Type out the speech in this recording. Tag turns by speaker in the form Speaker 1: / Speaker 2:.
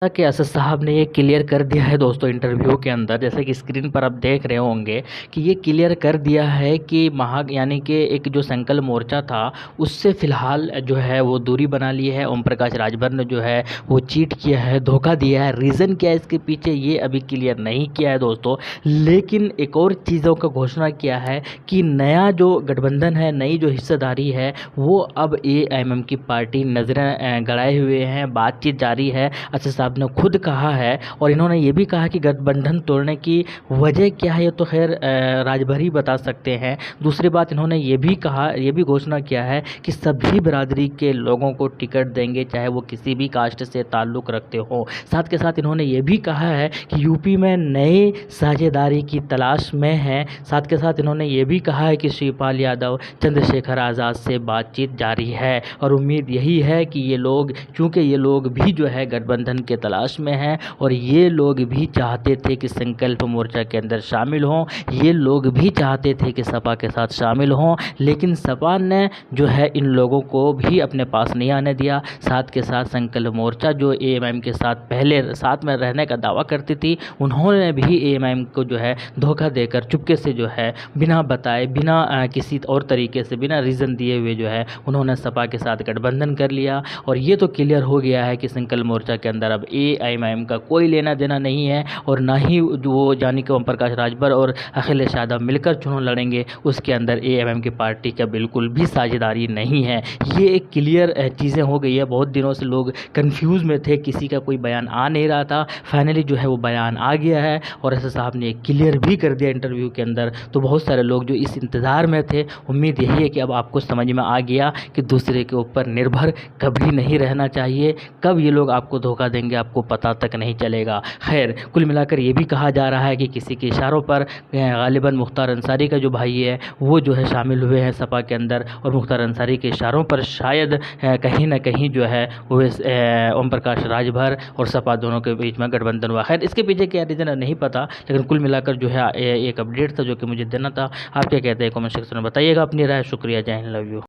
Speaker 1: कि असद साहब ने ये क्लियर कर दिया है दोस्तों इंटरव्यू के अंदर, जैसे कि स्क्रीन पर आप देख रहे होंगे कि ये क्लियर कर दिया है कि यानी कि एक जो संकल्प मोर्चा था उससे फ़िलहाल जो है वो दूरी बना ली है। ओम प्रकाश राजभर ने जो है वो चीट किया है, धोखा दिया है। रीज़न क्या है इसके पीछे ये अभी क्लियर नहीं किया है दोस्तों, लेकिन एक और चीज़ों का घोषणा किया है कि नया जो गठबंधन है, नई जो हिस्सेदारी है वो अब एआईएमएम की पार्टी नज़रें गड़ाए हुए हैं, बातचीत जारी है। असद साहब ने खुद कहा है और इन्होंने ये भी कहा कि गठबंधन तोड़ने की वजह क्या है ये तो खैर राजभर ही बता सकते हैं। दूसरी बात इन्होंने ये भी कहा, ये भी घोषणा किया है कि सभी बिरादरी के लोगों को टिकट देंगे, चाहे वो किसी भी कास्ट से ताल्लुक़ रखते हो। साथ के साथ इन्होंने ये भी कहा है कि यूपी में नए साझेदारी की तलाश में है। साथ के साथ इन्होंने ये भी कहा है कि शिवपाल यादव, चंद्रशेखर आज़ाद से बातचीत जारी है और उम्मीद यही है कि ये लोग, चूँकि ये लोग भी जो है गठबंधन के तलाश में हैं और ये लोग भी चाहते थे कि संकल्प मोर्चा के अंदर शामिल हों, ये लोग भी चाहते थे कि सपा के साथ शामिल हों, लेकिन सपा ने जो है इन लोगों को भी अपने पास नहीं आने दिया। साथ के साथ संकल्प मोर्चा जो एएमआईएम के साथ पहले साथ में रहने का दावा करती थी, उन्होंने भी एएमआईएम को जो है धोखा देकर चुपके से जो है बिना बताए, बिना किसी और तरीके से, बिना रीज़न दिए हुए जो है उन्होंने सपा के साथ गठबंधन कर लिया। और ये तो क्लियर हो गया है कि संकल्प मोर्चा के अंदर अब एआईएमआईएम का कोई लेना देना नहीं है और ना ही जो वो यानी कि ओम प्रकाश राजभर और अखिलेश यादव मिलकर चुनाव लड़ेंगे, उसके अंदर एआईएमआईएम की पार्टी का बिल्कुल भी साझेदारी नहीं है। ये एक क्लियर चीज़ें हो गई है। बहुत दिनों से लोग कन्फ्यूज़ में थे, किसी का कोई बयान आ नहीं रहा था, फाइनली जो है वो बयान आ गया है और असद साहब ने क्लियर भी कर दिया इंटरव्यू के अंदर। तो बहुत सारे लोग जो इस इंतज़ार में थे, उम्मीद यही है कि अब आपको समझ में आ गया कि दूसरे के ऊपर निर्भर कभी नहीं रहना चाहिए। कब ये लोग आपको धोखा देंगे आपको पता तक नहीं चलेगा। खैर, कुल मिलाकर ये भी कहा जा रहा है कि किसी के इशारों पर गालिबन मुख्तार अंसारी का जो भाई है वो जो है शामिल हुए हैं सपा के अंदर और मुख्तार अंसारी के इशारों पर शायद कहीं ना कहीं जो है वो ओम प्रकाश राजभर और सपा दोनों के बीच में गठबंधन हुआ। खैर, इसके पीछे क्या रीज़न है नहीं पता, लेकिन कुल मिलाकर जो है एक अपडेट था जो कि मुझे देना था। आप क्या कहते हैं कमेंट सेक्शन में बताइएगा अपनी राय। शुक्रिया, जय हिंद, लव यू।